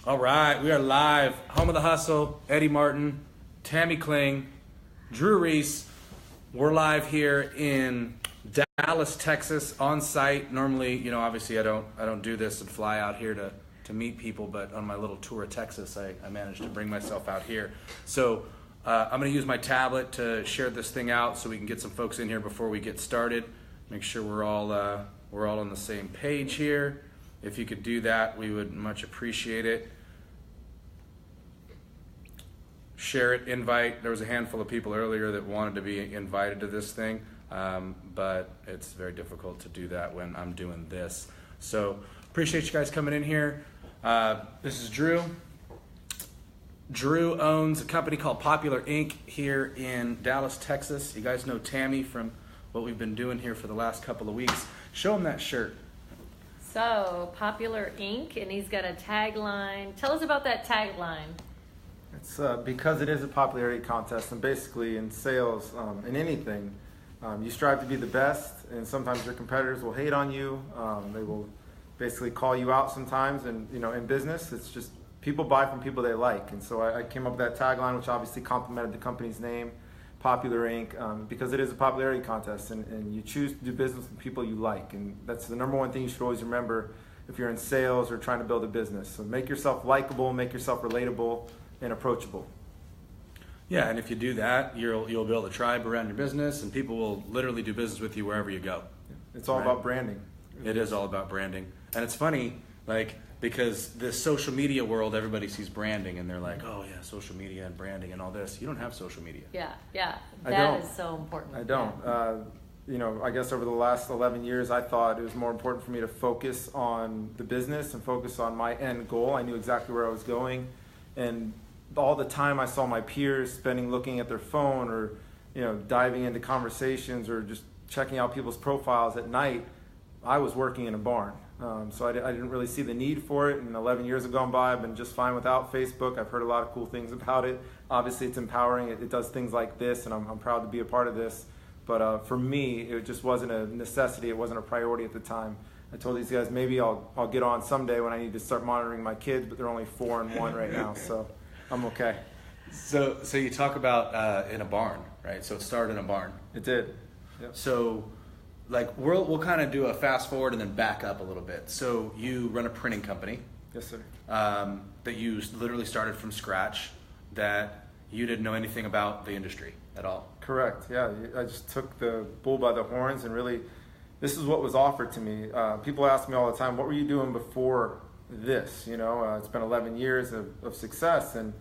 All right, we are live. Home of the Hustle, Eddie Martin, Tammy Kling, Dru Riess. We're live here in Dallas, Texas, on site. Normally, obviously I don't do this and fly out here to meet people, but on my little tour of Texas, I managed to bring myself out here. So I'm going to use my tablet to share this thing out so we can get some folks in here before we get started. Make sure we're all on the same page here. If you could do that, we would much appreciate it. Share it, invite. There was a handful of people earlier that wanted to be invited to this thing, but it's very difficult to do that when I'm doing this. So appreciate you guys coming in here. This is Dru. Dru owns a company called Popular Inc. here in Dallas, Texas. You guys know Tammy from what we've been doing here for the last couple of weeks. Show him that shirt. So, Popular Inc., and he's got a tagline. Tell us about that tagline. It's because it is a popularity contest, and basically in sales, in anything, you strive to be the best, and sometimes your competitors will hate on you. They will basically call you out sometimes, and in business, it's just people buy from people they like. And so I came up with that tagline, which obviously complemented the company's name, Popular Inc., because it is a popularity contest, and you choose to do business with people you like, and that's the number one thing you should always remember if you're in sales or trying to build a business. So make yourself likable, make yourself relatable, and approachable. Yeah, and if you do that, you'll build a tribe around your business, and people will literally do business with you wherever you go. It's all about branding. It is all about branding, and it's funny, because this social media world, everybody sees branding, and they're like, "Oh yeah, social media and branding and all this." You don't have social media. Yeah, that is so important. I don't. I guess over the last 11 years, I thought it was more important for me to focus on the business and focus on my end goal. I knew exactly where I was going, and all the time I saw my peers spending looking at their phone or diving into conversations or just checking out people's profiles at night, I was working in a barn. So I didn't really see the need for it, and 11 years have gone by. I've been just fine without Facebook. I've heard a lot of cool things about it. Obviously it's empowering. It does things like this, and I'm proud to be a part of this. But for me, it just wasn't a necessity. It wasn't a priority at the time. I told these guys maybe I'll get on someday when I need to start monitoring my kids, but they're only 4 and 1 right now, so I'm okay. So you talk about in a barn, right? So it started in a barn. It did. Yep. So we'll kind of do a fast forward and then back up a little bit. So you run a printing company. Yes, sir. That you literally started from scratch, that you didn't know anything about the industry at all. Correct. Yeah, I just took the bull by the horns, and really, this is what was offered to me. People ask me all the time, what were you doing before this? It's been 11 years of success, and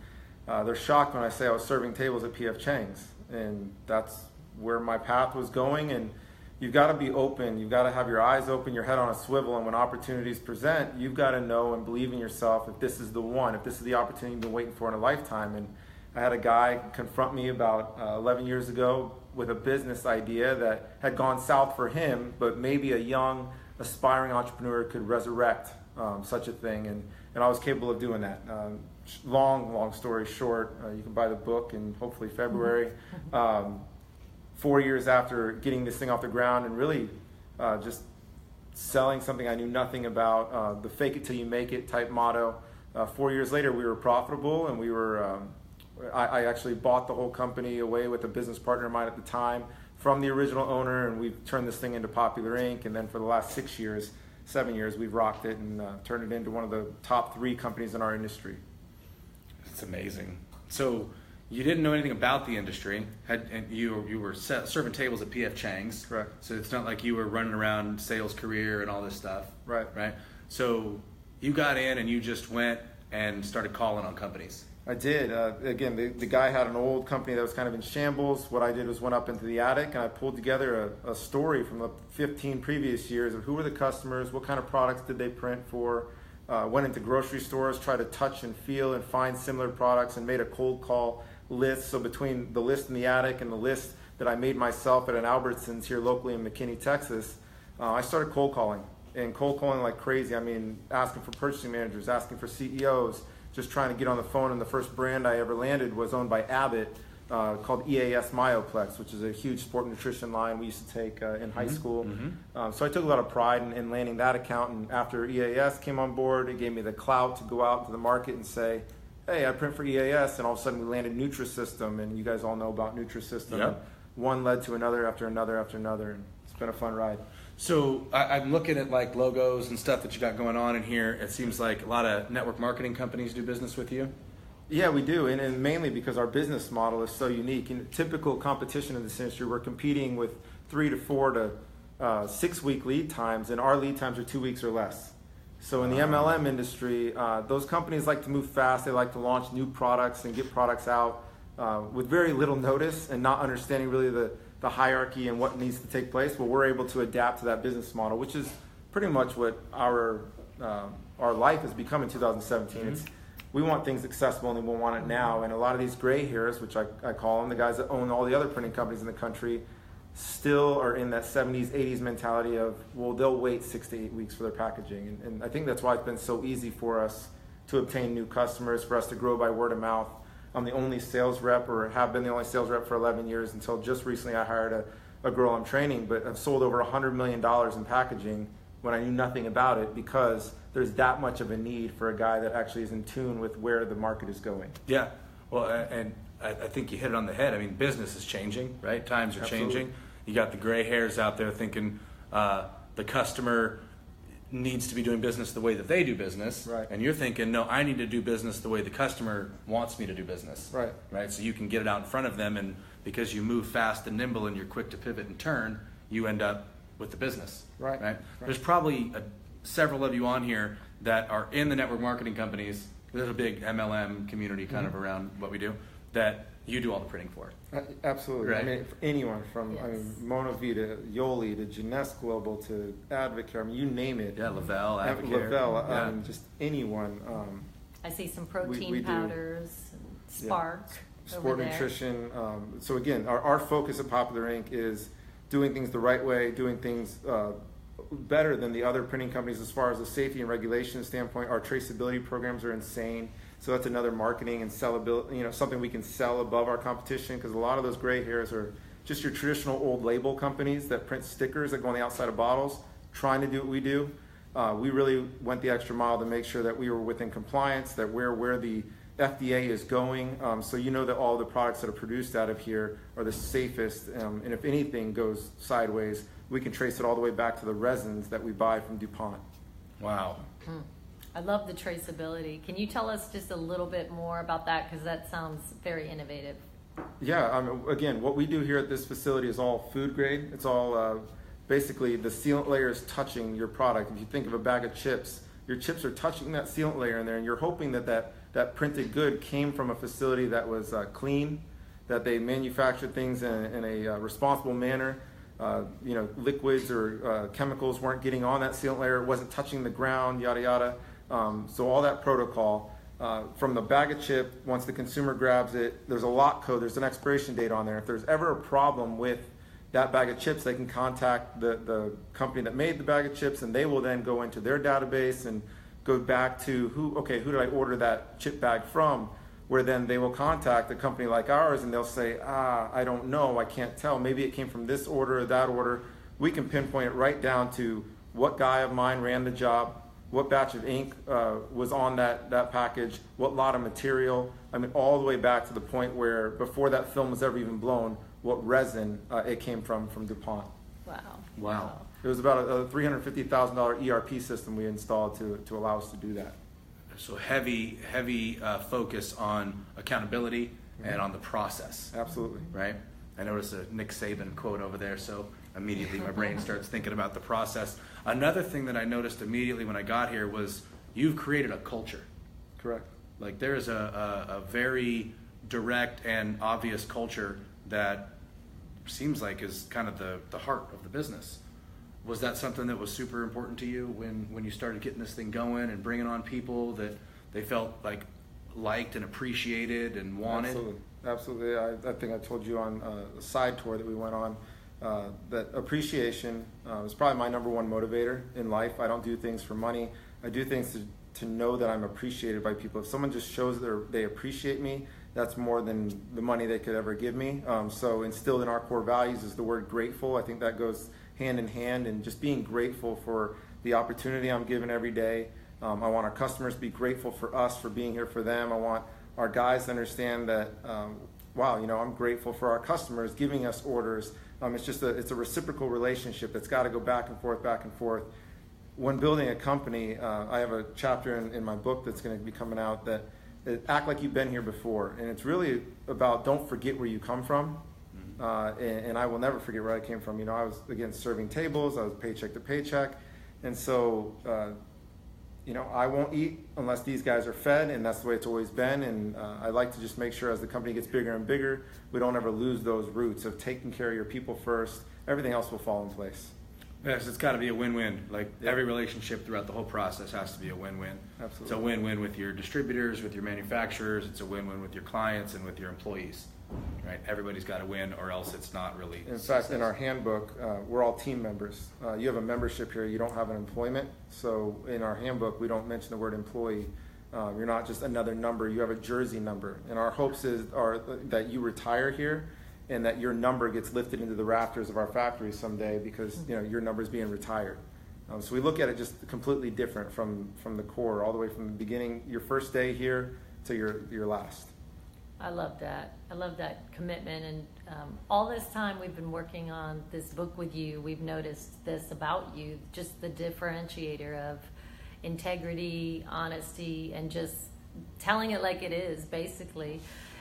they're shocked when I say I was serving tables at P.F. Chang's, and that's where my path was going. And you've got to be open. You've got to have your eyes open, your head on a swivel, and when opportunities present, you've got to know and believe in yourself if this is the one, if this is the opportunity you've been waiting for in a lifetime. And I had a guy confront me about 11 years ago with a business idea that had gone south for him, but maybe a young, aspiring entrepreneur could resurrect such a thing, and I was capable of doing that. Long story short, you can buy the book in hopefully February. 4 years after getting this thing off the ground and really just selling something I knew nothing about, the fake it till you make it type motto. 4 years later, we were profitable, and we were. I actually bought the whole company away with a business partner of mine at the time from the original owner, and we've turned this thing into Popular Inc. And then for the last 7 years, we've rocked it and turned it into one of the top 3 companies in our industry. It's amazing. So you didn't know anything about the industry, and you were serving tables at P.F. Chang's. Correct. So it's not like you were running around sales career and all this stuff. Right. So you got in and you just went and started calling on companies. I did. Again, the guy had an old company that was kind of in shambles. What I did was went up into the attic, and I pulled together a story from the 15 previous years of who were the customers, what kind of products did they print for, went into grocery stores, tried to touch and feel and find similar products, and made a cold call list. So between the list in the attic and the list that I made myself at an Albertsons here locally in McKinney, Texas, I started cold calling like crazy. I mean, asking for purchasing managers, asking for CEOs, just trying to get on the phone. And the first brand I ever landed was owned by Abbott, called EAS Myoplex, which is a huge sport nutrition line we used to take in high school. So I took a lot of pride in landing that account, and after EAS came on board, it gave me the clout to go out to the market and say, hey, I print for EAS, and all of a sudden we landed Nutrisystem, and you guys all know about Nutrisystem. Yep. One led to another after another after another, and it's been a fun ride. So I'm looking at like logos and stuff that you got going on in here. It seems like a lot of network marketing companies do business with you. Yeah, we do, and mainly because our business model is so unique. In typical competition in this industry, we're competing with 3 to 4 to 6 week lead times, and our lead times are 2 weeks or less. So in the MLM industry, those companies like to move fast. They like to launch new products and get products out with very little notice and not understanding really the hierarchy and what needs to take place. Well, we're able to adapt to that business model, which is pretty much what our life has become in 2017. We want things accessible and we want it now. And a lot of these gray hairs, which I call them, the guys that own all the other printing companies in the country, still are in that 70s, 80s mentality of, well, they'll wait 6 to 8 weeks for their packaging. And I think that's why it's been so easy for us to obtain new customers, for us to grow by word of mouth. I'm the only sales rep, or have been the only sales rep for 11 years until just recently I hired a girl I'm training, but I've sold over $100 million in packaging when I knew nothing about it, because there's that much of a need for a guy that actually is in tune with where the market is going. Yeah, well, and I think you hit it on the head. I mean, business is changing, right? Times are changing. You got the gray hairs out there thinking the customer needs to be doing business the way that they do business, right? And you're thinking, no, I need to do business the way the customer wants me to do business, right? Right. So you can get it out in front of them, and because you move fast and nimble and you're quick to pivot and turn, you end up with the business, right? Right. There's probably several of you on here that are in the network marketing companies. There's a big MLM community kind of around what we do that you do all the printing for. Absolutely. Right. I mean, anyone from Monovi to Yoli to Jeunesse Global to Advocare, I mean, you name it. Yeah, Lavelle, Advocare. Lavelle, just anyone. I see some protein we powders, Spark, Sport nutrition. So again, our focus at Popular Ink is doing things the right way, doing things better than the other printing companies as far as the safety and regulation standpoint. Our traceability programs are insane. So that's another marketing and sellability, something we can sell above our competition, because a lot of those gray hairs are just your traditional old label companies that print stickers that go on the outside of bottles, trying to do what we do. We really went the extra mile to make sure that we were within compliance, that we're where the FDA is going. So that all the products that are produced out of here are the safest. And if anything goes sideways, we can trace it all the way back to the resins that we buy from DuPont. Wow. I love the traceability. Can you tell us just a little bit more about that? Because that sounds very innovative. Yeah, again, what we do here at this facility is all food grade. It's all basically the sealant layer is touching your product. If you think of a bag of chips, your chips are touching that sealant layer in there, and you're hoping that printed good came from a facility that was clean, that they manufactured things in a responsible manner. Liquids or chemicals weren't getting on that sealant layer. It wasn't touching the ground, yada, yada. So all that protocol from the bag of chip, once the consumer grabs it, there's a lot code, there's an expiration date on there. If there's ever a problem with that bag of chips, they can contact the company that made the bag of chips, and they will then go into their database and go back to who did I order that chip bag from, where then they will contact a company like ours, and they'll say, I don't know, I can't tell. Maybe it came from this order or that order. We can pinpoint it right down to what guy of mine ran the job, what batch of ink was on that package, what lot of material. I mean, all the way back to the point where before that film was ever even blown, what resin it came from DuPont. Wow. It was about a $350,000 ERP system we installed to allow us to do that. So heavy focus on accountability and on the process. Absolutely. Right? I noticed a Nick Saban quote over there, so immediately my brain starts thinking about the process. Another thing that I noticed immediately when I got here was you've created a culture. Correct. Like there is a very direct and obvious culture that seems like is kind of the heart of the business. Was that something that was super important to you when you started getting this thing going and bringing on people that they felt liked and appreciated and wanted? Absolutely. I think I told you on a side tour that we went on that appreciation is probably my number one motivator in life. I don't do things for money. I do things to know that I'm appreciated by people. If someone just shows that they appreciate me, that's more than the money they could ever give me. So instilled in our core values is the word grateful. I think that goes hand in hand, and just being grateful for the opportunity I'm given every day. I want our customers to be grateful for us, for being here for them. I want our guys to understand that, wow, I'm grateful for our customers giving us orders. It's a reciprocal relationship that's got to go back and forth, back and forth. When building a company, I have a chapter in my book that's going to be coming out that act like you've been here before. And it's really about don't forget where you come from. And I will never forget where I came from. I was, again, serving tables. I was paycheck to paycheck. And so, I won't eat unless these guys are fed, and that's the way it's always been. And I like to just make sure as the company gets bigger and bigger, we don't ever lose those roots of taking care of your people first. Everything else will fall in place. Yes, it's got to be a win-win. Like every relationship throughout the whole process has to be a win-win. Absolutely. It's a win-win with your distributors, with your manufacturers. It's a win-win with your clients and with your employees. Right? Everybody's got to win, or else it's not really. In fact, in our handbook, we're all team members. You have a membership here. You don't have an employment. So in our handbook, we don't mention the word employee. You're not just another number. You have a jersey number. And our hopes are that you retire here, and that your number gets lifted into the rafters of our factory someday because your number is being retired. So we look at it just completely different from the core, all the way from the beginning, your first day here to your last. I love that. I love that commitment. And all this time we've been working on this book with you, we've noticed this about you, just the differentiator of integrity, honesty, and just telling it like it is, basically.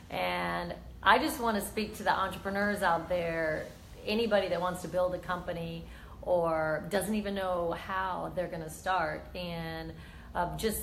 And I just want to speak to the entrepreneurs out there, anybody that wants to build a company or doesn't even know how they're going to start, and just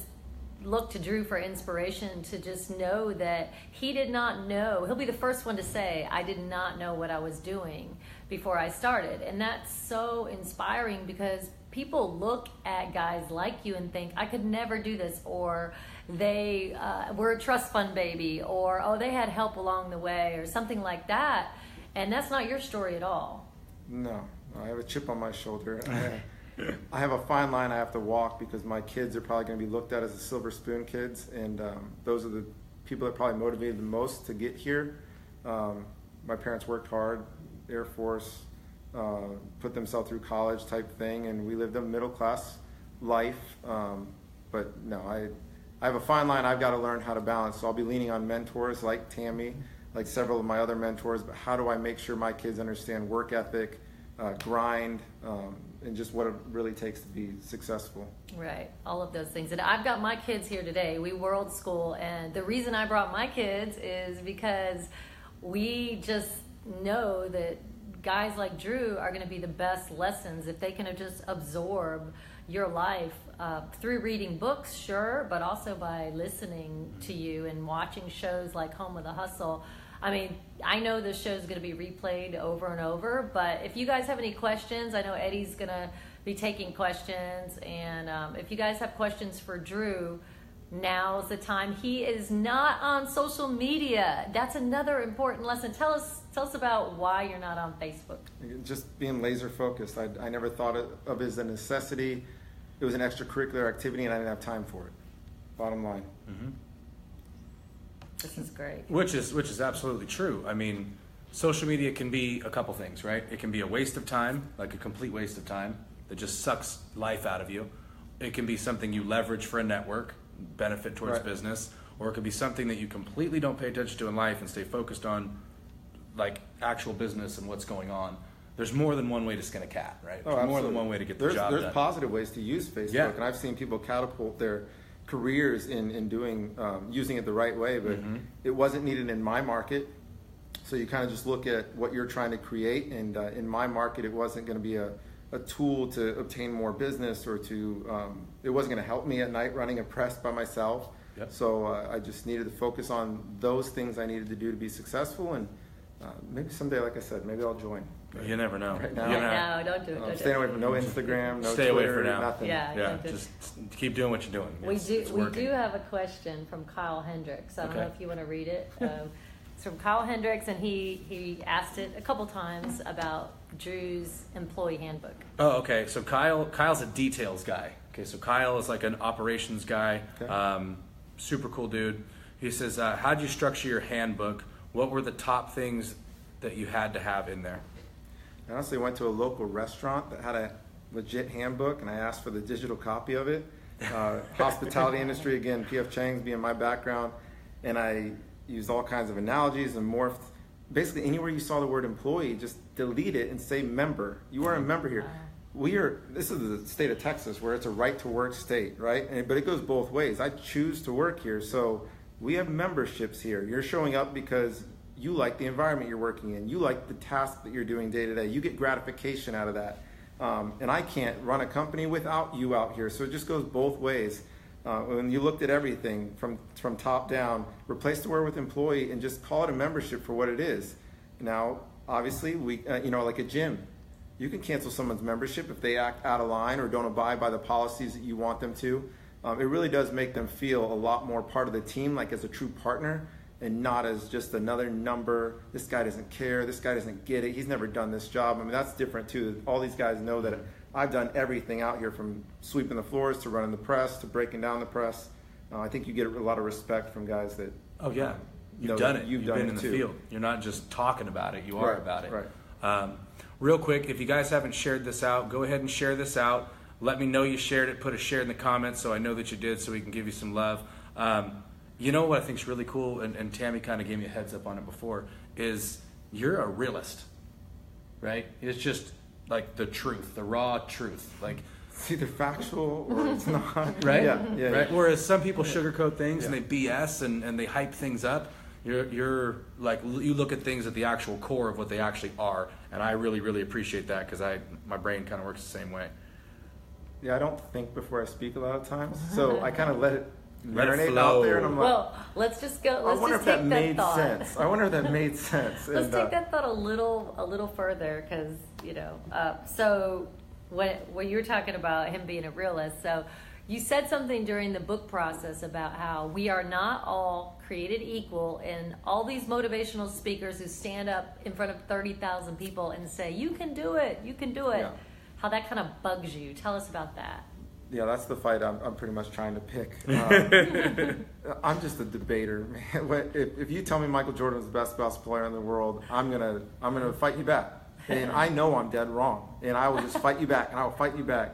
look to Dru for inspiration to just know that he did not know. He'll be the first one to say, I did not know what I was doing before I started. And that's so inspiring because people look at guys like you and think, I could never do this, or they were a trust fund baby, or, oh, they had help along the way, or something like that. And that's not your story at all. No, I have a chip on my shoulder. I have a fine line I have to walk because my kids are probably going to be looked at as the silver spoon kids, and those are the people that probably motivated the most to get here. My parents worked hard, Air Force, put themselves through college type thing, and we lived a middle class life. But no, I have a fine line I've got to learn how to balance. So I'll be leaning on mentors like Tammy, like several of my other mentors. But how do I make sure my kids understand work ethic, grind, and just what it really takes to be successful? Right, all of those things. And I've got my kids here today. We were old school, and the reason I brought my kids is because we just know that guys like Dru are going to be the best lessons if they can just absorb your life through reading books, sure, but also by listening to you and watching shows like Home of the Hustle. I mean, I know this show is going to be replayed over and over, but if you guys have any questions, I know Eddie's going to be taking questions, and if you guys have questions for Dru, now's the time. He is not on social media. That's another important lesson. Tell us about why you're not on Facebook. Just being laser focused. I never thought of it as a necessity. It was an extracurricular activity, and I didn't have time for it. Bottom line. Mm-hmm. This is great. Which is absolutely true. I mean, social media can be a couple things, right? It can be a waste of time, like a complete waste of time that just sucks life out of you. It can be something you leverage for a network, benefit towards business, or it could be something that you completely don't pay attention to in life and stay focused on, like actual business and what's going on. There's more than one way to skin a cat, right? There's more than one way to get the job done. There's positive ways to use Facebook, and I've seen people catapult their careers in doing using it the right way, but it wasn't needed in my market. So you kind of just look at what you're trying to create, and in my market, it wasn't going to be a tool to obtain more business, or to it wasn't going to help me at night running a press by myself. Yep. So I just needed to focus on those things I needed to do to be successful, and maybe someday, like I said, maybe I'll join. You never know. Right now, no, don't do it. Don't staying away from no Instagram, no Stay Twitter, away for now. nothing. Yeah, just keep doing what you're doing. We do have a question from Kyle Hendricks. I don't know if you want to read it. It's from Kyle Hendricks, and he asked it a couple times about Dru's employee handbook. Oh, okay. So Kyle's a details guy. Okay, so Kyle is like an operations guy. Okay. Super cool dude. He says, how'd you structure your handbook? What were the top things that you had to have in there? I honestly went to a local restaurant that had a legit handbook, and I asked for the digital copy of it. Hospitality industry, again, P.F. Chang's being my background, and I used all kinds of analogies and morphed. Basically, anywhere you saw the word employee, just delete it and say member. You are a member here. This is the state of Texas, where it's a right to work state, right? But it goes both ways. I choose to work here, so we have memberships here. You're showing up because you like the environment you're working in. You like the task that you're doing day to day. You get gratification out of that. And I can't run a company without you out here. So it just goes both ways. When you looked at everything from top down, replace the word with employee and just call it a membership for what it is. Now, obviously, like a gym, you can cancel someone's membership if they act out of line or don't abide by the policies that you want them to. It really does make them feel a lot more part of the team, like as a true partner, and not as just another number. This guy doesn't care. This guy doesn't get it. He's never done this job. I mean, that's different too. All these guys know that I've done everything out here, from sweeping the floors to running the press to breaking down the press. I think you get a lot of respect from guys that. Oh yeah, you've done it. You've been in the field. You're not just talking about it. You are about it. Right. Real quick, if you guys haven't shared this out, go ahead and share this out. Let me know you shared it. Put a share in the comments so I know that you did, so we can give you some love. You know what I think is really cool, and Tammy kind of gave me a heads up on it before, is you're a realist, right? It's just like the truth, the raw truth. Like, it's either factual or it's not. Right? Yeah. Right? Whereas some people sugarcoat things and they BS and they hype things up. You're like, you look at things at the actual core of what they actually are, and I really, really appreciate that, because my brain kind of works the same way. Yeah, I don't think before I speak a lot of times, so I kind of let it marinate out there, and I'm like, well, let's just go. Let's I wonder just if take that made thought. sense. I wonder if that made sense. Let's take that thought a little further, because so what you're talking about him being a realist. So you said something during the book process about how we are not all created equal, and all these motivational speakers who stand up in front of 30,000 people and say, "You can do it, you can do it." Yeah. How that kind of bugs you. Tell us about that. Yeah, that's the fight I'm pretty much trying to pick. I'm just a debater. If you tell me Michael Jordan was the best basketball player in the world, I'm gonna fight you back, and I know I'm dead wrong, and I will just fight you back, and I will fight you back.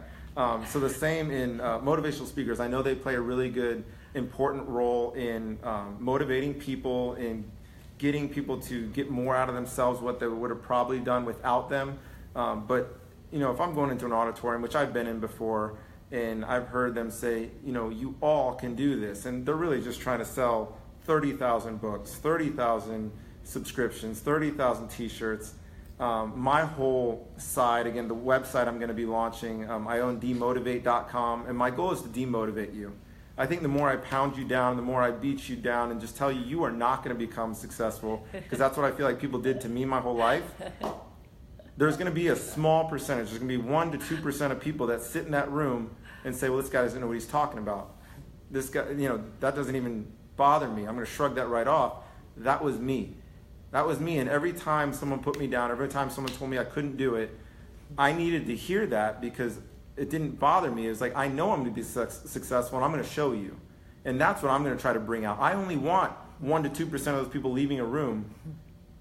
So the same in motivational speakers. I know they play a really good, important role in motivating people, in getting people to get more out of themselves, what they would have probably done without them. But if I'm going into an auditorium, which I've been in before, and I've heard them say, you all can do this, and they're really just trying to sell 30,000 books, 30,000 subscriptions, 30,000 t-shirts. My whole side, again, the website I'm going to be launching, I own demotivate.com, and my goal is to demotivate you. I think the more I pound you down, the more I beat you down and just tell you you are not going to become successful, because that's what I feel like people did to me my whole life. There's going to be a small percentage, there's going to be 1 to 2% of people that sit in that room and say, well, this guy doesn't know what he's talking about. This guy, that doesn't even bother me. I'm going to shrug that right off. That was me. That was me, and every time someone put me down, every time someone told me I couldn't do it, I needed to hear that, because it didn't bother me. It was like, I know I'm going to be successful, and I'm going to show you. And that's what I'm going to try to bring out. I only want 1 to 2% of those people leaving a room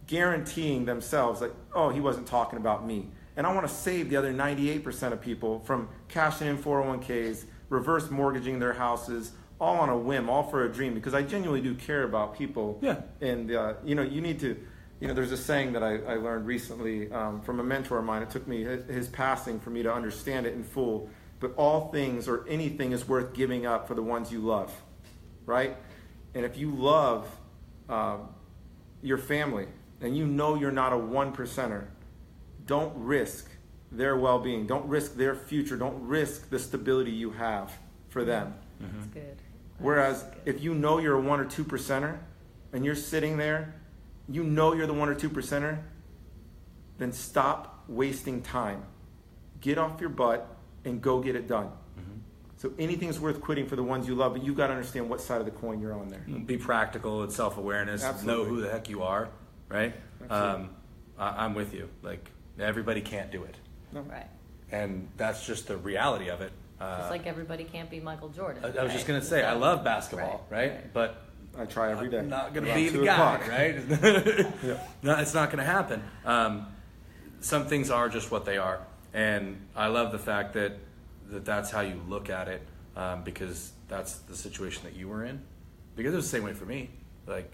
guaranteeing themselves, like, oh, he wasn't talking about me. And I want to save the other 98% of people from cashing in 401ks, reverse mortgaging their houses, all on a whim, all for a dream, because I genuinely do care about people. Yeah. And, you need to, there's a saying that I learned recently from a mentor of mine. It took me his passing for me to understand it in full. But all things or anything is worth giving up for the ones you love, right? And if you love your family and you're not a 1%er, don't risk their well-being. Don't risk their future. Don't risk the stability you have for them. That's good. Whereas if you're a 1 or 2%er and you're sitting there, you're the 1 or 2%er, then stop wasting time. Get off your butt and go get it done. So anything's worth quitting for the ones you love, but you've got to understand what side of the coin you're on there. Be practical. It's self-awareness. Absolutely. Know who the heck you are, right? I'm with you. Like, everybody can't do it. No. Right. And that's just the reality of it. Just like everybody can't be Michael Jordan. I was just going to say, I love basketball, right? Right. But I try every day. I'm not going to Around be the 2 guy, o'clock. right? Yeah. No, it's not going to happen. Some things are just what they are, and I love the fact that that's how you look at it, because that's the situation that you were in. Because it was the same way for me. Like,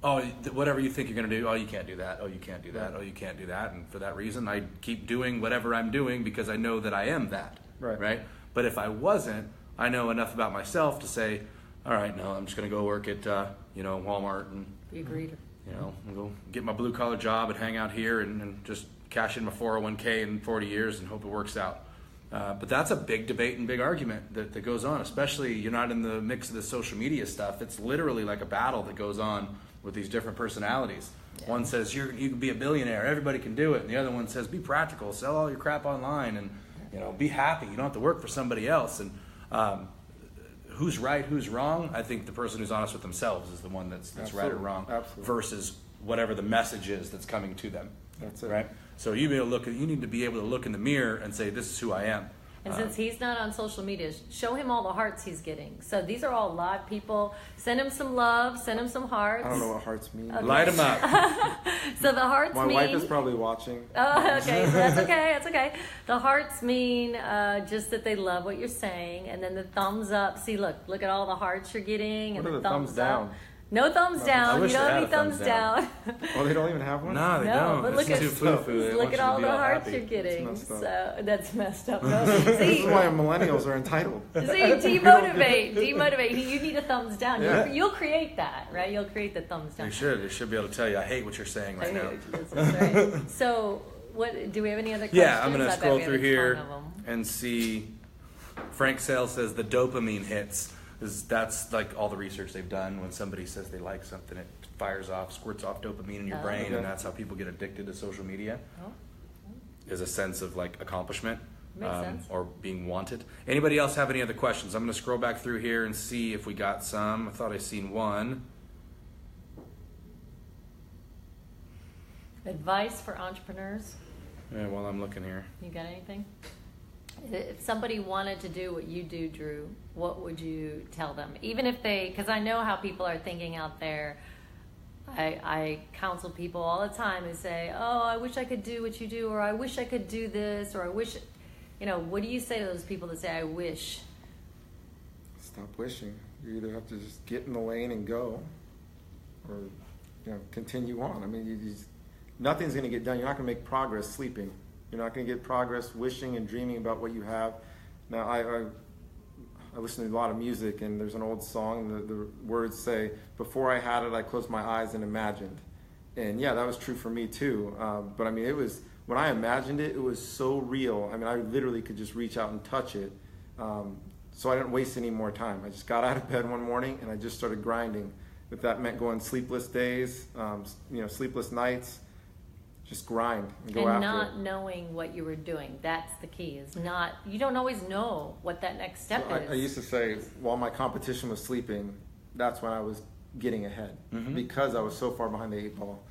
oh, whatever you think you're going to do, oh, you can't do that. Oh, you can't do that. Oh, you can't do that. And for that reason, I keep doing whatever I'm doing because I know that I am that. Right. But if I wasn't, I know enough about myself to say, all right, no, I'm just going to go work at Walmart and Be a greeter. and go get my blue collar job and hang out here and just cash in my 401k in 40 years and hope it works out. But that's a big debate and big argument that goes on, especially you're not in the mix of the social media stuff. It's literally like a battle that goes on with these different personalities. Yeah. One says you can be a billionaire, everybody can do it. And the other one says be practical, sell all your crap online and be happy. You don't have to work for somebody else. And who's right, who's wrong? I think the person who's honest with themselves is the one that's right or wrong. Absolutely. Versus whatever the message is that's coming to them. That's it. Right? So you need to be able to look in the mirror and say, this is who I am. And since he's not on social media, show him all the hearts he's getting. So these are all live people. Send him some love. Send him some hearts. I don't know what hearts mean. Okay. Light them up. So the hearts My mean... wife is probably watching. Oh, okay. So that's okay. That's okay. The hearts mean just that they love what you're saying. And then the thumbs up. See, look at all the hearts you're getting. What And are the thumbs down? up. No thumbs down. wish You don't they have had any a thumbs thumbs down. Oh, they don't even have one? No, they No, don't. but look It's at- too foo-foo. They Look want at you to all be the all hearts happy. you're getting. It's messed So that's messed up. No, This see, is why millennials are entitled. demotivate. You need a thumbs down. Yeah. You'll create that, right? You'll create the thumbs down. They should be able to tell you, I hate what you're saying right now. That's right. So, what? Do we have any other questions? Yeah, I'm going I to bet scroll we have through a ton here of 'em. and see. Frank Sales says the dopamine hits. That's like all the research they've done. When somebody says they like something, it fires off, squirts off dopamine in your brain, Okay. and that's how people get addicted to social media. Oh, Is a sense of like accomplishment Makes sense. or being wanted. Anybody else have any other questions? I'm going to scroll back through here and see if we got some. I thought I seen one. advice for entrepreneurs. Yeah, while I'm looking here. You got anything? If somebody wanted to do what you do, Drew, what would you tell them? Even if because I know how people are thinking out there. I counsel people all the time who say, oh, I wish I could do what you do, or I wish I could do this, or I wish, what do you say to those people that say, I wish? Stop wishing. You either have to just get in the lane and go, or continue on. I mean, nothing's going to get done. You're not going to make progress sleeping. You're not going to get progress wishing and dreaming about what you have. Now, I listen to a lot of music, and there's an old song, the words say, before I had it, I closed my eyes and imagined. And yeah, that was true for me too. But I mean, it was, when I imagined it, it was so real. I mean, I literally could just reach out and touch it. So I didn't waste any more time. I just got out of bed one morning and I just started grinding. If that meant going sleepless days, sleepless nights, just grind and go And after not it. knowing what you were doing. That's the key. You don't always know what that next step So is. I used to say, while my competition was sleeping, that's when I was getting ahead, because I was so far behind the 8 ball.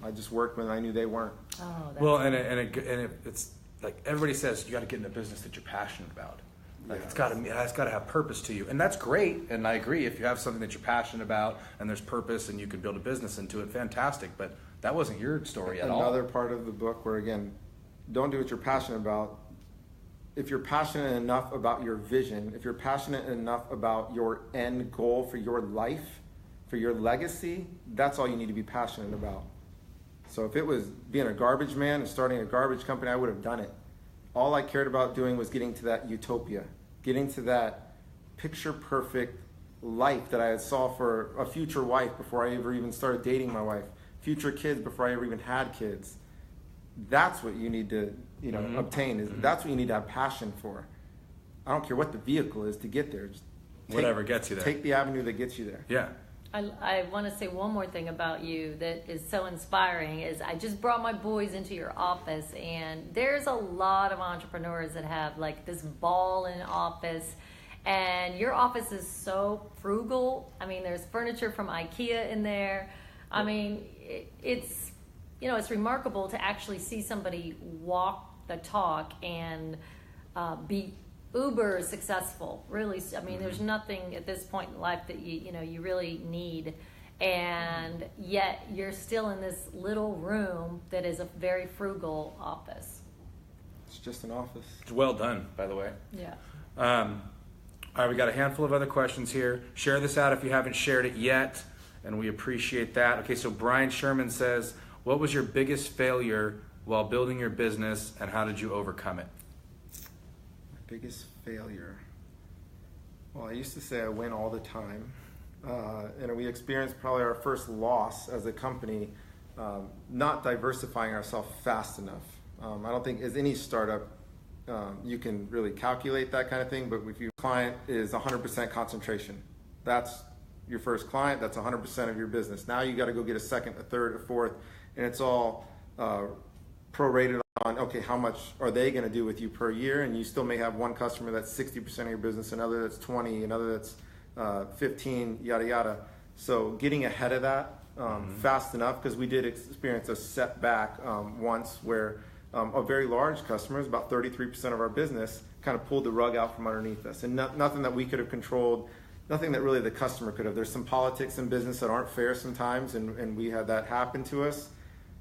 I just worked when I knew they weren't. Oh, that's Well, it's like everybody says you got to get in a business that you're passionate about. Like it's got to have purpose to you, and that's great. And I agree. If you have something that you're passionate about and there's purpose and you can build a business into it, fantastic. But that wasn't your story at all. Another part of the book where, again, don't do what you're passionate about. If you're passionate enough about your vision, if you're passionate enough about your end goal for your life, for your legacy, that's all you need to be passionate about. So if it was being a garbage man and starting a garbage company, I would have done it. All I cared about doing was getting to that utopia, getting to that picture perfect life that I saw for a future wife before I ever even started dating my wife, future kids before I ever even had kids. That's what you need to, obtain. That's what you need to have passion for. I don't care what the vehicle is to get there. Just Whatever gets you there. Take the avenue that gets you there. Yeah. I want to say one more thing about you that is so inspiring is I just brought my boys into your office, and there's a lot of entrepreneurs that have like this ball in office, and your office is so frugal. I mean, there's furniture from IKEA in there. I mean, it's remarkable to actually see somebody walk the talk and be uber successful, really. I mean, there's nothing at this point in life that you really need, and yet you're still in this little room that is a very frugal office. It's just an office. It's well done, by the way. Yeah. All right, we got a handful of other questions here. Share this out if you haven't shared it yet, and we appreciate that. Okay, so Brian Sherman says, what was your biggest failure while building your business, and how did you overcome it? My biggest failure. Well, I used to say I win all the time. And we experienced probably our first loss as a company, not diversifying ourselves fast enough. I don't think as any startup, you can really calculate that kind of thing, but if your client is 100% concentration, that's your first client, that's 100% of your business. Now you got to go get a second, a third, a fourth, and it's all prorated on, okay, how much are they going to do with you per year? And you still may have one customer that's 60% of your business, another that's 20, another that's 15, yada, yada. So getting ahead of that fast enough, because we did experience a setback once where a very large customer, about 33% of our business, kind of pulled the rug out from underneath us. And nothing that we could have controlled, nothing that really the customer could have. There's some politics in business that aren't fair sometimes, and we had that happen to us.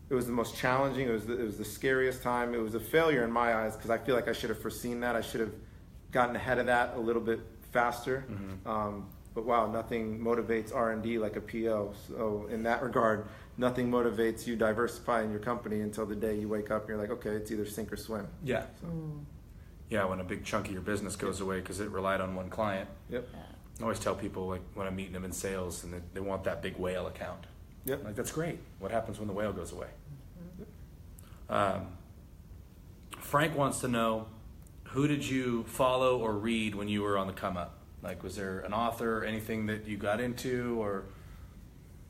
It was the most challenging. It was the scariest time. It was a failure in my eyes because I feel like I should have foreseen that. I should have gotten ahead of that a little bit faster. But wow, nothing motivates R&D like a PO. So in that regard, nothing motivates you diversifying your company until the day you wake up and you're like, okay, it's either sink or swim. Yeah. Yeah, when a big chunk of your business goes away because it relied on one client. Yep. I always tell people, like, when I'm meeting them in sales and they want that big whale account. Yep. Like, that's great. What happens when the whale goes away? Frank wants to know, who did you follow or read when you were on the come up? Like, was there an author or anything that you got into, or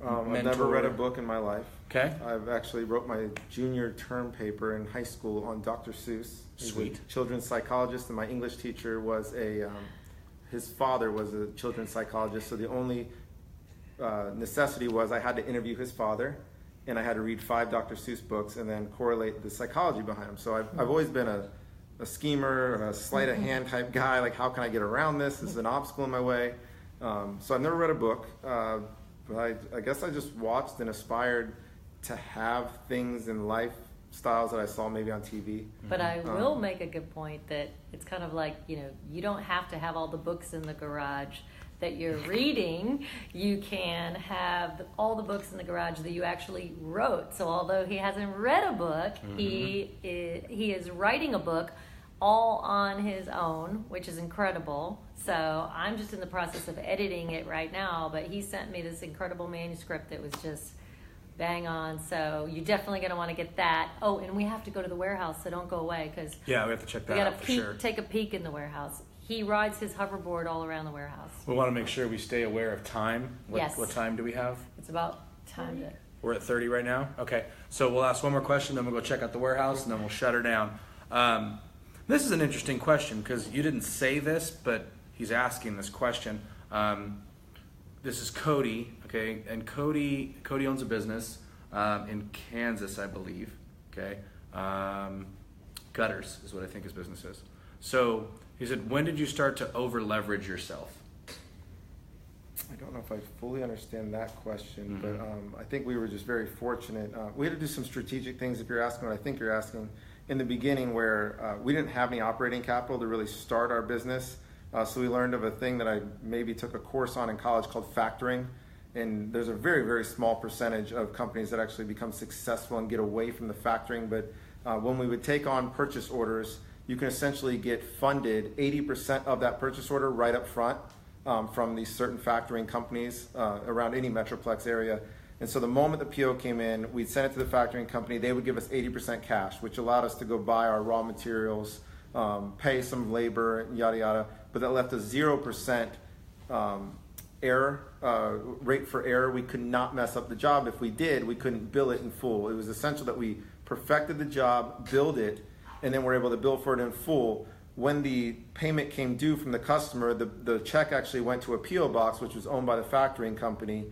I've never read a book in my life. Okay. I've actually wrote my junior term paper in high school on Dr. Seuss. He's Sweet. a children's psychologist, and my English teacher was his father was a children's psychologist, so the only necessity was I had to interview his father, and I had to read 5 Dr. Seuss books and then correlate the psychology behind them. So I've always been a schemer, a sleight of hand type guy. Like, how can I get around this? This is an obstacle in my way. So I've never read a book, but I guess I just watched and aspired to have things in lifestyles that I saw maybe on TV. But I will make a good point that it's kind of like, you don't have to have all the books in the garage that you're reading. You can have all the books in the garage that you actually wrote. So although he hasn't read a book, he is writing a book all on his own, which is incredible. So I'm just in the process of editing it right now, but he sent me this incredible manuscript that was just bang on. So you're definitely going to want to get that. Oh, and we have to go to the warehouse, so don't go away, because Yeah, we have to check we that got out for to sure. take a peek in the warehouse. He rides his hoverboard all around the warehouse. We want to make sure we stay aware of time. Yes. What time do we have? It's about time to... We're at 30 right now? Okay. So we'll ask one more question, then we'll go check out the warehouse, and then we'll shut her down. This is an interesting question because you didn't say this, but he's asking this question. This is Cody, okay? And Cody owns a business in Kansas, I believe, okay? Gutters is what I think his business is. So he said, when did you start to over leverage yourself? I don't know if I fully understand that question, but I think we were just very fortunate. We had to do some strategic things, if you're asking what I think you're asking, in the beginning where we didn't have any operating capital to really start our business. So we learned of a thing that I maybe took a course on in college called factoring. And there's a very, very small percentage of companies that actually become successful and get away from the factoring. But when we would take on purchase orders, you can essentially get funded 80% of that purchase order right up front from these certain factoring companies around any Metroplex area. And so the moment the PO came in, we'd send it to the factoring company. They would give us 80% cash, which allowed us to go buy our raw materials, pay some labor, yada, yada. But that left us 0% error, rate for error. We could not mess up the job. If we did, we couldn't bill it in full. It was essential that we perfected the job, billed it, and then we're able to bill for it in full. When the payment came due from the customer, the check actually went to a PO box, which was owned by the factoring company.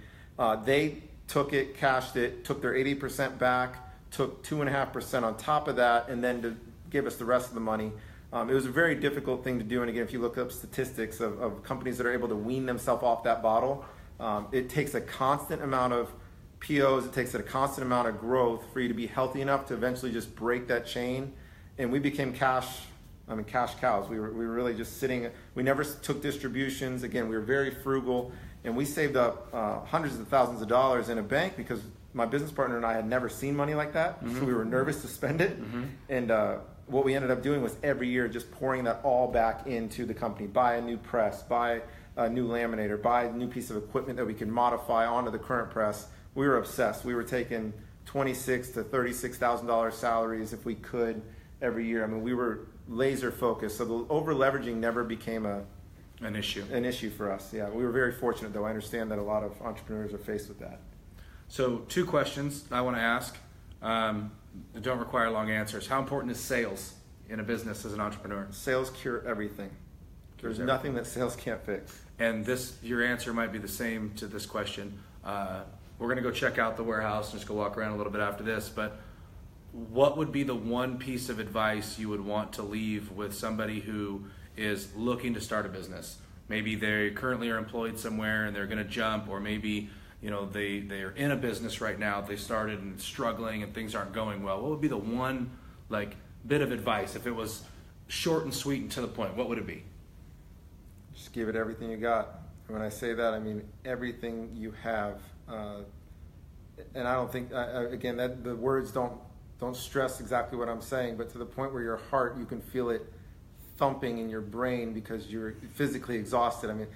They took it, cashed it, took their 80% back, took 2.5% on top of that, and then to give us the rest of the money. It was a very difficult thing to do. And again, if you look up statistics of companies that are able to wean themselves off that bottle, it takes a constant amount of POs, it takes a constant amount of growth for you to be healthy enough to eventually just break that chain. And we became cash cows. We were really just sitting. We never took distributions. Again, we were very frugal, and we saved up hundreds of thousands of dollars in a bank because my business partner and I had never seen money like that. So we were nervous to spend it. And what we ended up doing was every year just pouring that all back into the company. Buy a new press, buy a new laminator, buy a new piece of equipment that we could modify onto the current press. We were obsessed. We were taking $26,000 to $36,000 salaries if we could every year. I mean, we were laser focused. So the over leveraging never became an issue for us. Yeah, we were very fortunate, though. I understand that a lot of entrepreneurs are faced with that. So 2 questions I want to ask. That don't require long answers. How important is sales in a business as an entrepreneur? Sales cure everything. There's nothing that sales can't fix. And your answer might be the same to this question. We're going to go check out the warehouse and just go walk around a little bit after this. But what would be the one piece of advice you would want to leave with somebody who is looking to start a business? Maybe they currently are employed somewhere and they're going to jump, or maybe they are in a business right now. They started and struggling and things aren't going well. What would be the one bit of advice if it was short and sweet and to the point? What would it be? Just give it everything you got. And when I say that, I mean everything you have. And I don't think again that the words don't stress exactly what I'm saying, but to the point where your heart, you can feel it thumping in your brain because you're physically exhausted. I mean,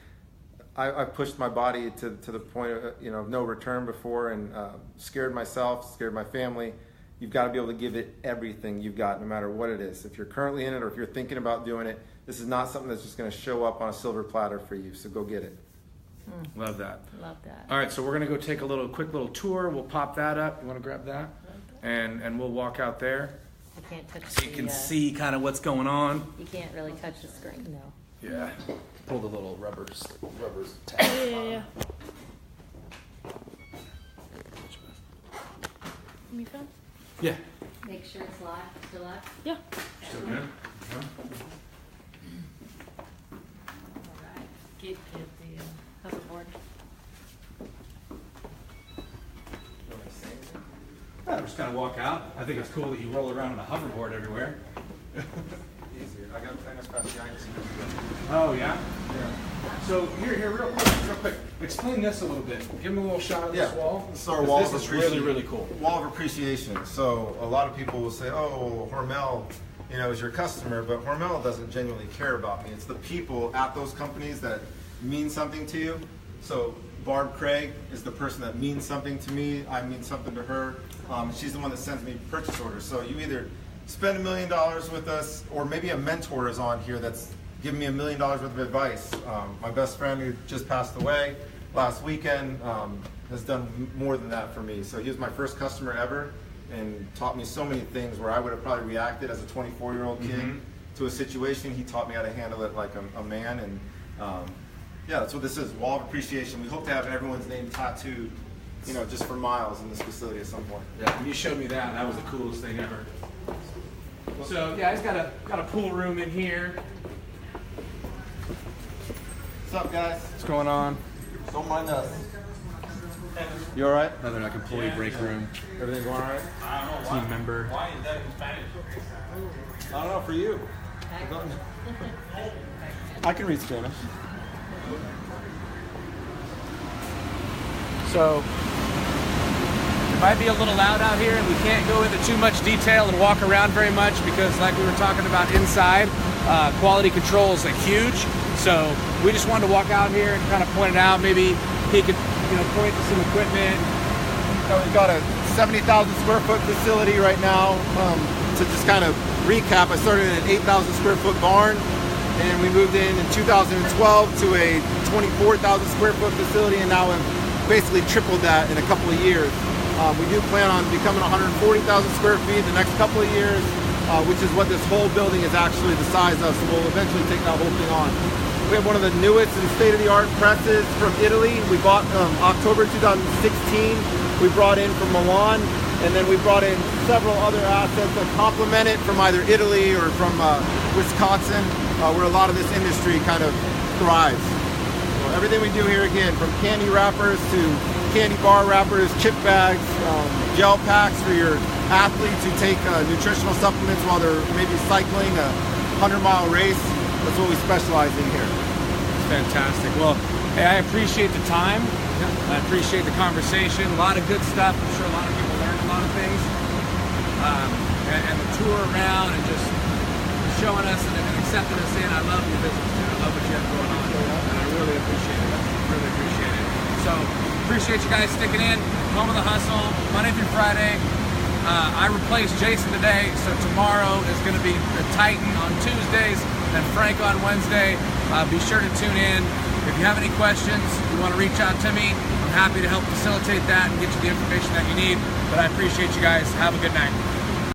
I've pushed my body to the point of no return before, and scared myself, scared my family. You've got to be able to give it everything you've got, no matter what it is. If you're currently in it or if you're thinking about doing it, this is not something that's just going to show up on a silver platter for you. So go get it. Love that. Love that. All right, so we're going to go take a quick little tour. We'll pop that up. You want to grab that? And we'll walk out there. You can't touch so you can see kind of what's going on. You can't really touch the screen, no. Yeah. Pull the little rubber tab. Yeah. Me phone? Yeah. Make sure it's live. Still live? Yeah. Still good? All right. Get the hoverboard. Yeah, just kind of walk out. I think it's cool that you roll around on a hoverboard everywhere. Easier. I got as fast as I can see. Oh, yeah? So here, real quick. Explain this a little bit. Give them a little shot of this wall. This is our wall This of is appreciation. really cool. Wall of appreciation. So a lot of people will say, "Oh, Hormel, is your customer," but Hormel doesn't genuinely care about me. It's the people at those companies that mean something to you. So Barb Craig is the person that means something to me. I mean something to her. She's the one that sends me purchase orders. So you either spend $1 million with us, or maybe a mentor is on here that's giving me $1 million worth of advice. My best friend, who just passed away last weekend, has done more than that for me. So he was my first customer ever and taught me so many things where I would have probably reacted as a 24-year-old kid to a situation. He taught me how to handle it like a man. And yeah, that's what this is, Wall of Appreciation. We hope to have everyone's name tattooed, just for miles in this facility at some point. Yeah, when you showed me that, that was the coolest thing ever. So yeah, he's got a pool room in here. What's up, guys? What's going on? Don't mind us. You all right? Another employee break room. Everything going all right? Team member. Why is that in Spanish? I don't know, for you. I can read Spanish. So it might be a little loud out here, and we can't go into too much detail and walk around very much because, like we were talking about inside, quality control is huge. So we just wanted to walk out here and kind of point it out. Maybe he could, point to some equipment. We've got a 70,000 square foot facility right now. To just kind of recap, I started in an 8,000 square foot barn, and we moved in 2012 to a 24,000 square foot facility, and now we've basically tripled that in a couple of years. We do plan on becoming 140,000 square feet the next couple of years, which is what this whole building is actually the size of, so we'll eventually take that whole thing on. We have one of the newest and state-of-the-art presses from Italy. We bought October 2016. We brought in from Milan, And then we brought in several other assets that complement it from either Italy or from Wisconsin, where a lot of this industry kind of thrives. So everything we do here, again, from candy wrappers to candy bar wrappers, chip bags, gel packs for your athletes who take nutritional supplements while they're maybe cycling a 100-mile race. That's what we specialize in here. Fantastic. Well, hey, I appreciate the time. I appreciate the conversation. A lot of good stuff. I'm sure a lot of people learned a lot of things. And the tour around and just showing us and accepting us in. I love your business, dude. I love what you have going on. And I really appreciate it. Really appreciate it. So, appreciate you guys sticking in. Home of the Hustle, Monday through Friday. I replaced Jason today, so tomorrow is going to be the Titan on Tuesdays and Frank on Wednesday. Be sure to tune in. If you have any questions, you want to reach out to me, I'm happy to help facilitate that and get you the information that you need. But I appreciate you guys. Have a good night.